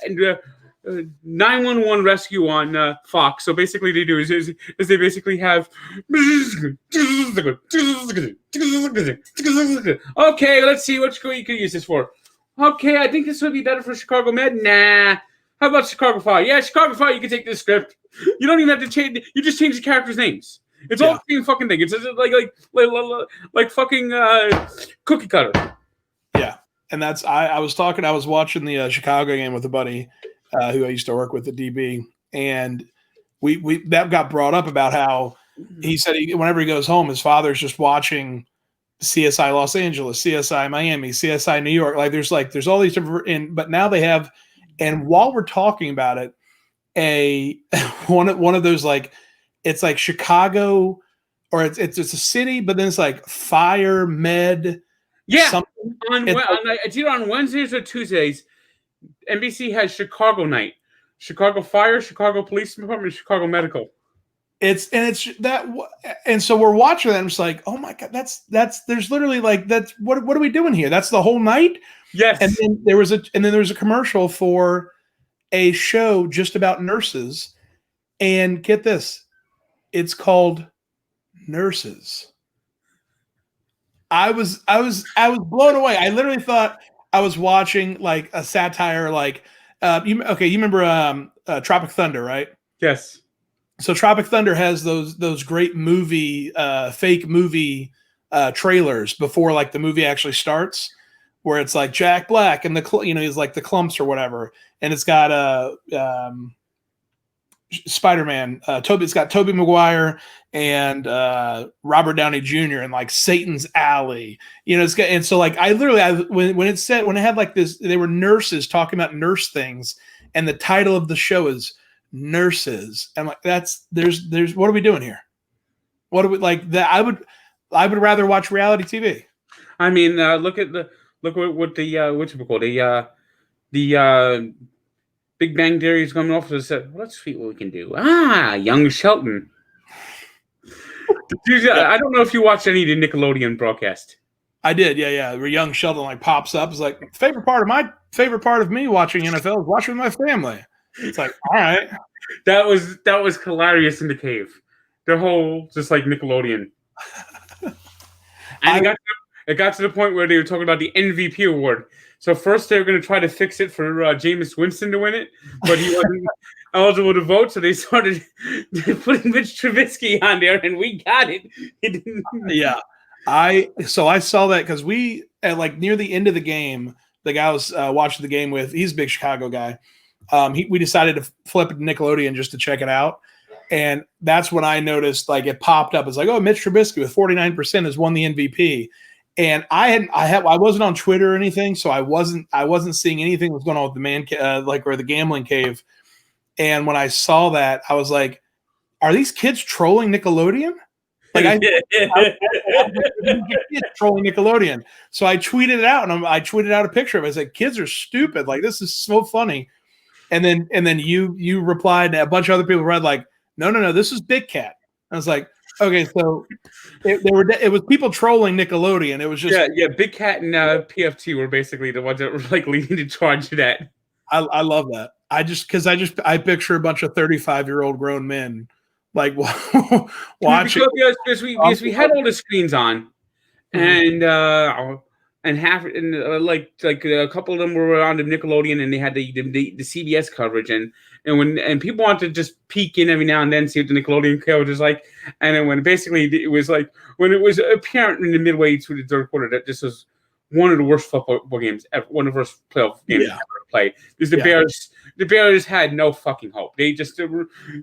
911 rescue on Fox. So basically, they do is they basically have. Okay, let's see what you can use this for. Okay, I think this would be better for Chicago Med. Nah. How about Chicago Fire? Yeah, Chicago Fire. You can take this script. You don't even have to change. You just change the characters' names. It's all the same fucking thing. It's like fucking cookie cutter. Yeah, and that's I was watching the Chicago game with a buddy who I used to work with at DB, and we that got brought up about how he said whenever he goes home, his father's just watching CSI Los Angeles, CSI Miami, CSI New York. Like there's all these different, but now they have. And while we're talking about it, one of those like it's like Chicago, or it's a city, but then it's like fire med. Yeah, it's either on Wednesdays or Tuesdays. NBC has Chicago Night, Chicago Fire, Chicago Police Department, Chicago Medical. And so we're watching that. And I'm just like, oh my god, that's there's literally like that's what are we doing here? That's the whole night. Yes. And then there was a commercial for a show just about nurses, and get this, it's called Nurses. I was blown away. I literally thought I was watching like a satire, like you remember Tropic Thunder, right? Yes. So Tropic Thunder has those great fake movie trailers before like the movie actually starts, where it's like Jack Black and he's like the clumps or whatever, and it's got Spider-Man, it's got Tobey Maguire and Robert Downey Jr. and like Satan's Alley, and so like when it had like this, they were nurses talking about nurse things, and the title of the show is Nurses. I'm like, there's what are we doing here? What do we like that? I would rather watch reality TV. I mean, look what the what's it called? The Big Bang Theory is coming off and said, let's see what we can do. Young Sheldon. I don't know if you watched any of the Nickelodeon broadcast. I did, yeah. Where young Sheldon like pops up. It's like favorite part of me watching NFL is watching with my family. It's like, all right. That was hilarious in the cave. The whole just like Nickelodeon. And it got to the point where they were talking about the MVP award. So first they were going to try to fix it for Jameis Winston to win it, but he wasn't eligible to vote. So they started putting Mitch Trubisky on there, and we got it. Yeah, I saw that because we at like near the end of the game, the guy I was watching the game with, he's a big Chicago guy. We decided to flip it to Nickelodeon just to check it out. And that's when I noticed like it popped up. It's like, oh, Mitch Trubisky with 49% has won the MVP. And I wasn't on Twitter or anything, so I wasn't seeing anything that was going on with the or the gambling cave. And when I saw that, I was like, are these kids trolling Nickelodeon? Like I kids trolling Nickelodeon. So I tweeted it out, and I tweeted out a picture of it. I said, kids are stupid. Like this is so funny. And then you replied, and a bunch of other people read like, no, this is Big Cat. I was like, okay, so it was people trolling Nickelodeon. It was just Big Cat and PFT were basically the ones that were like leading the charge of that. I love that. I picture a bunch of 35-year-old grown men like watching because we had all the screens on, and half like a couple of them were on the Nickelodeon, and they had the CBS coverage, and people want to just peek in every now and then, see what the Nickelodeon coverage is like. And then when basically it was like when it was apparent in the midway through the third quarter that this was one of the worst football games ever, one of the worst playoff games ever played. Because the Bears had no fucking hope. They just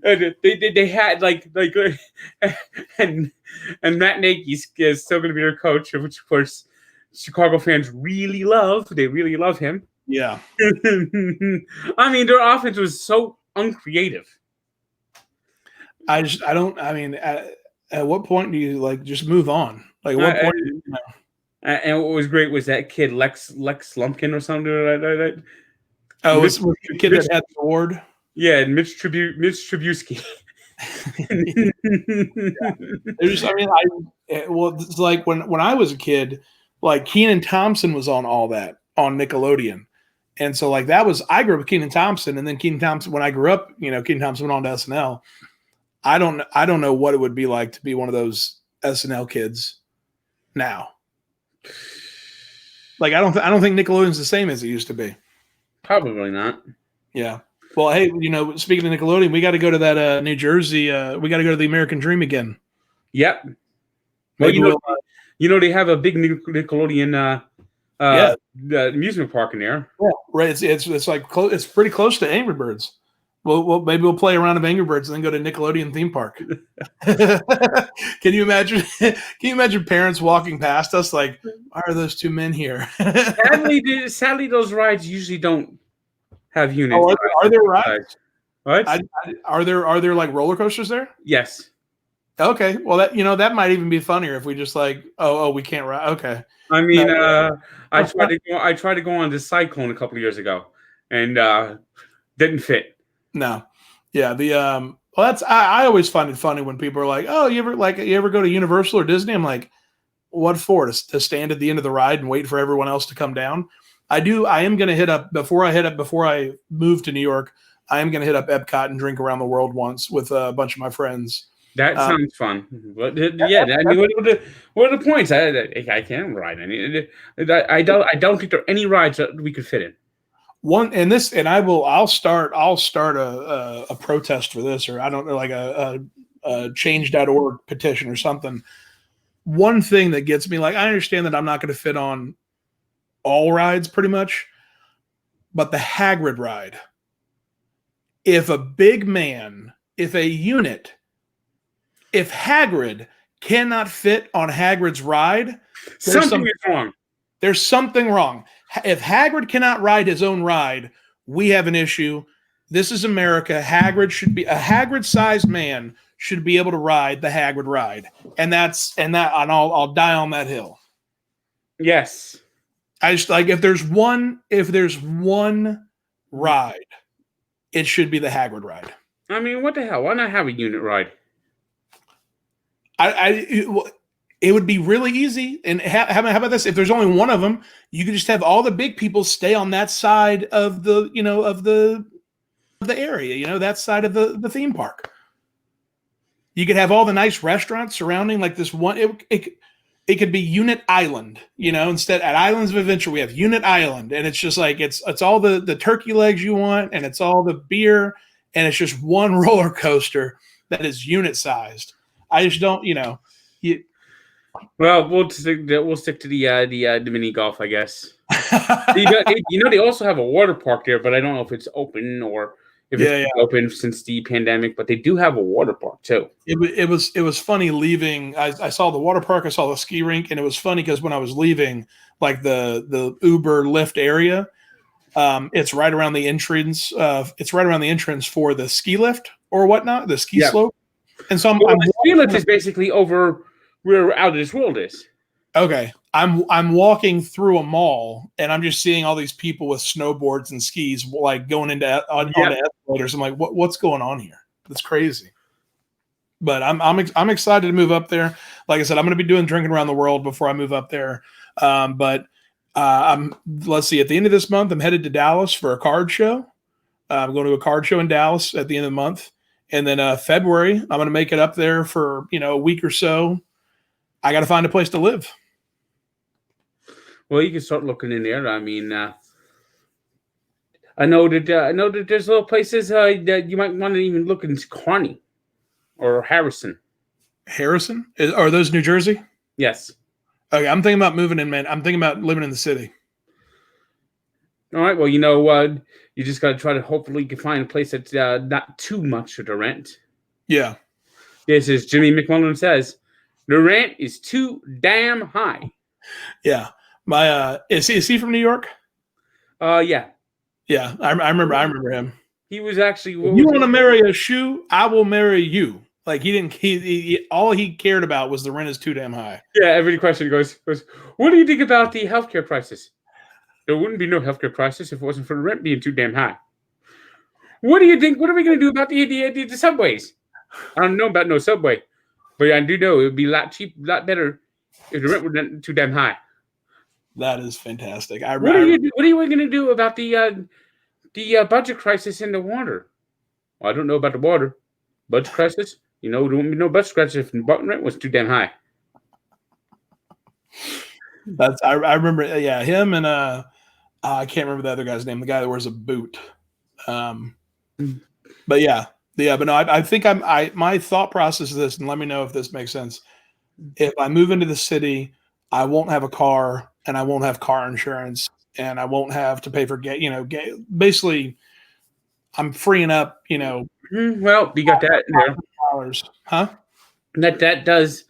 they had like and Matt Nagy is still going to be their coach, which of course Chicago fans really love. They really love him. Yeah. I mean, their offense was so uncreative. At what point do you like just move on? Like, what point? And what was great was that kid Lex Lumpkin or something like that. Oh, was the kid that had the award? Yeah, Mitch Trubisky. There's, I mean, it's like when I was a kid, like Kenan Thompson was on all that on Nickelodeon. And so like I grew up with Kenan Thompson, and then Kenan Thompson, when I grew up, Kenan Thompson went on to SNL. I don't know what it would be like to be one of those SNL kids now. Like I don't think Nickelodeon's the same as it used to be. Probably not. Yeah. Well, hey, speaking of Nickelodeon, we got to go to that New Jersey. We got to go to the American Dream again. Yep. Well, they have a big Nickelodeon amusement park in there. Yeah, right. It's like it's pretty close to Angry Birds. Well, maybe we'll play a round of Angry Birds and then go to Nickelodeon theme park. Can you imagine? Can you imagine parents walking past us like, "Why are those two men here?" Sadly, those rides usually don't have units. Oh, are there rides? What? Are there like roller coasters there? Yes. Okay. Well, that might even be funnier if we just like, we can't ride. Okay. I mean, I tried to go on this Cyclone a couple of years ago, and didn't fit. No. Yeah. I always find it funny when people are like, "Oh, you ever go to Universal or Disney?" I'm like, "What for? To stand at the end of the ride and wait for everyone else to come down?" I am going to hit up before I move to New York. I am going to hit up Epcot and drink around the world once with a bunch of my friends. That sounds fun. But yeah, I mean, what are the points? I can't ride any. I don't think there are any rides that we could fit in. I'll start a protest for this, or I don't know, like a change.org petition or something. One thing that gets me, like, I understand that I'm not going to fit on all rides pretty much, but the Hagrid ride. If Hagrid cannot fit on Hagrid's ride, something is wrong. There's something wrong. If Hagrid cannot ride his own ride, we have an issue. This is America. Hagrid-sized man should be able to ride the Hagrid ride, and I'll die on that hill. Yes. I just like if there's one ride, it should be the Hagrid ride. I mean, what the hell? Why not have a unit ride? It would be really easy. And how about this? If there's only one of them, you could just have all the big people stay on that side of the area, that side of the theme park. You could have all the nice restaurants surrounding like this one. It could be Unit Island, instead at Islands of Adventure, we have Unit Island, and it's just like, it's all the turkey legs you want, and it's all the beer, and it's just one roller coaster that is unit sized. I just don't, Well, we'll stick to the mini golf, I guess. They also have a water park there, but I don't know if it's open or if it's open since the pandemic. But they do have a water park too. It was funny leaving. I saw the water park, I saw the ski rink, and it was funny because when I was leaving, like the Uber Lyft area, it's right around the entrance. It's right around the entrance for the ski lift or whatnot, the ski slope. And so the ski lift is basically over where Out of This World is. Okay. I'm walking through a mall and I'm just seeing all these people with snowboards and skis like going onto escalators. I'm like, what's going on here? That's crazy. But I'm excited to move up there. Like I said, I'm going to be doing drinking around the world before I move up there. Let's see, at the end of this month, I'm headed to Dallas for a card show. I'm going to a card show in Dallas at the end of the month. And then February, I'm going to make it up there for, a week or so. I got to find a place to live. Well, you can start looking in there. I mean, I know that there's little places that you might want to even look in Kearney or Harrison. Harrison? Are those New Jersey? Yes. Okay, I'm thinking about moving in, man. I'm thinking about living in the city. All right. Well, you just got to try to hopefully you can find a place that's not too much to rent. Yeah. This is Jimmy McMullen says, the rent is too damn high. Yeah. Is he from New York? Yeah. Yeah. I remember him. He was actually. If you want to marry a shoe, I will marry you. Like he all he cared about was the rent is too damn high. Yeah. Every question goes, what do you think about the healthcare prices? There wouldn't be no healthcare prices if it wasn't for the rent being too damn high. What do you think? What are we going to do about the subways? I don't know about no subway, but I do know it would be a lot better if the rent wasn't too damn high. That is fantastic. What are you going to do about the budget crisis in the water? Well, I don't know about the water budget crisis. There wouldn't be no budget crisis if the rent was too damn high. I remember, yeah, him and I can't remember the other guy's name, the guy that wears a boot. But yeah, but no, I think my thought process is this, and let me know if this makes sense. If I move into the city, I won't have a car, and I won't have car insurance, and I won't have to pay for basically, I'm freeing up, Well, you got that there. Huh? That does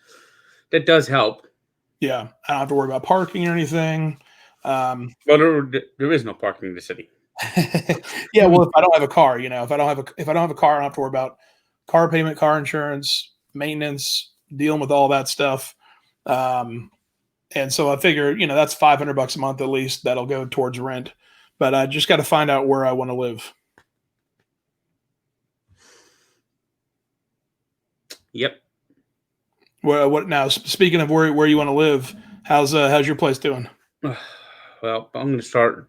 help. Yeah, I don't have to worry about parking or anything. Well, there is no parking in the city. Yeah, well, if I don't have a car, if I don't have a car, I don't have to worry about car payment, car insurance, maintenance, dealing with all that stuff. And so I figure, that's $500 a month at least that'll go towards rent. But I just got to find out where I want to live. Yep. Well, what now? Speaking of where you want to live, how's your place doing? Well, I'm going to start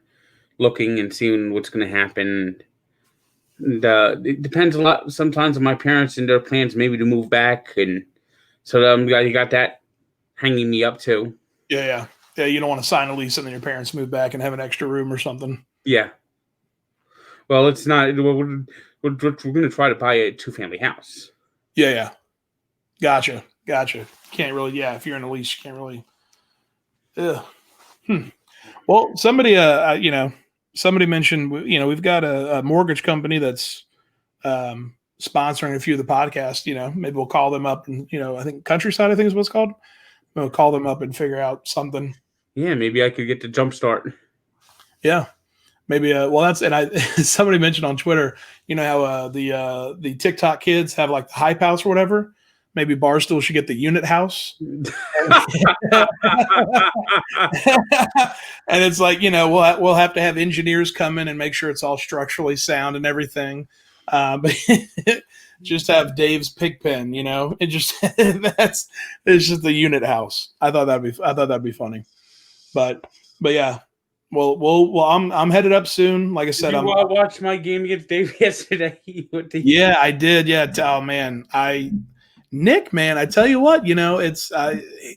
looking and seeing what's going to happen. And, it depends a lot sometimes on my parents and their plans maybe to move back, and so you got that hanging me up too. Yeah. You don't want to sign a lease and then your parents move back and have an extra room or something. Yeah. Well, it's not. We're going to try to buy a 2-family house. Yeah. Gotcha. Can't really. Yeah, if you're in a lease, you can't really. Well, somebody mentioned, we've got a mortgage company that's sponsoring a few of the podcasts. Maybe we'll call them up, and I think Countryside, I think is what it's called. We'll call them up and figure out something. Yeah, maybe I could get the jump start. Yeah, maybe. Somebody mentioned on Twitter, how the TikTok kids have like the hype house or whatever. Maybe Barstool should get the unit house. And it's like, we'll have to have engineers come in and make sure it's all structurally sound and everything. But just have Dave's pig pen, it just it's just the unit house. I thought that'd be funny. But yeah. Well, I'm headed up soon. Like I said, I watched my game against Dave yesterday. Yeah, I did. Yeah. Oh man, Nick, man, I tell you what, it's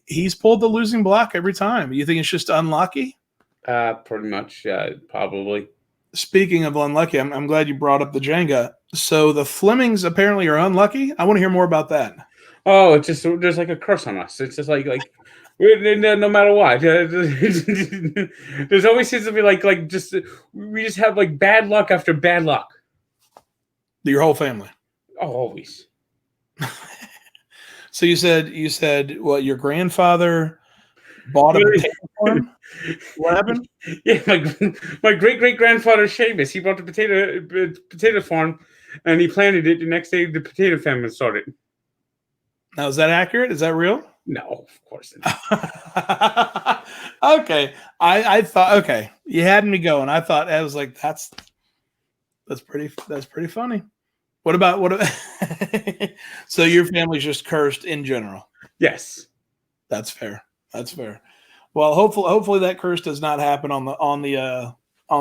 he's pulled the losing block every time. You think it's just unlucky? Pretty much, probably. Speaking of unlucky, I'm glad you brought up the Jenga. So the Flemings apparently are unlucky. I want to hear more about that. Oh, it's just there's like a curse on us. It's just like no matter what, there's always seems to be we just have like bad luck after bad luck. Your whole family? Oh, always. So you said what? Your grandfather bought a potato farm? What happened? Yeah, my great grandfather Seamus, he bought the potato farm, and he planted it. The next day, the potato famine started. Now, is that accurate? Is that real? No, of course not. Okay, I thought you had me going. I thought I was like that's pretty funny. What about so your family's just cursed in general? Yes, that's fair. Well, hopefully that curse does not happen on the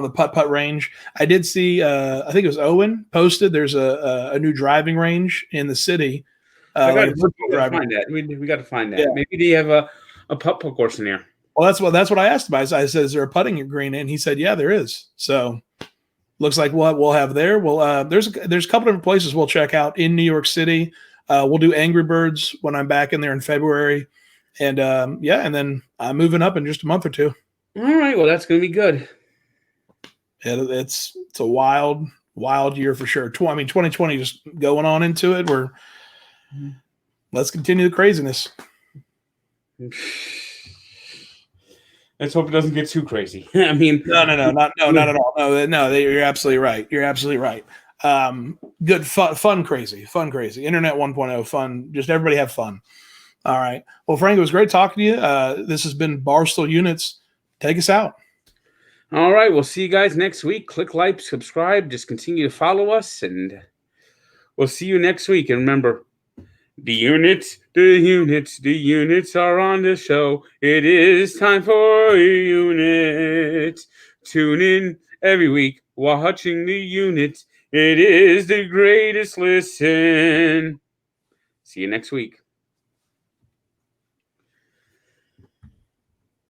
putt range. I did see I think it was Owen posted. There's a new driving range in the city. We got to find that. Yeah. Maybe they have a putt course in there. Well, that's what I asked about. I said, "Is there a putting green?" And he said, "Yeah, there is." So. Looks like we'll have there. Well, there's a couple different places we'll check out in New York City. We'll do Angry Birds when I'm back in there in February, and and then I'm moving up in just a month or two. All right, well that's going to be good. It's a wild year for sure. 2020 just going on into it. Let's continue the craziness. Let's hope it doesn't get too crazy. I mean, not at all. No, you're absolutely right. Good fun, crazy. Internet 1.0 fun. Just everybody have fun. All right. Well, Frank, it was great talking to you. This has been Barstool Units. Take us out. All right. We'll see you guys next week. Click like, subscribe. Just continue to follow us, and we'll see you next week. And remember, The units are on the show. It is time for a unit. Tune in every week watching the unit. It is the greatest listen. See you next week.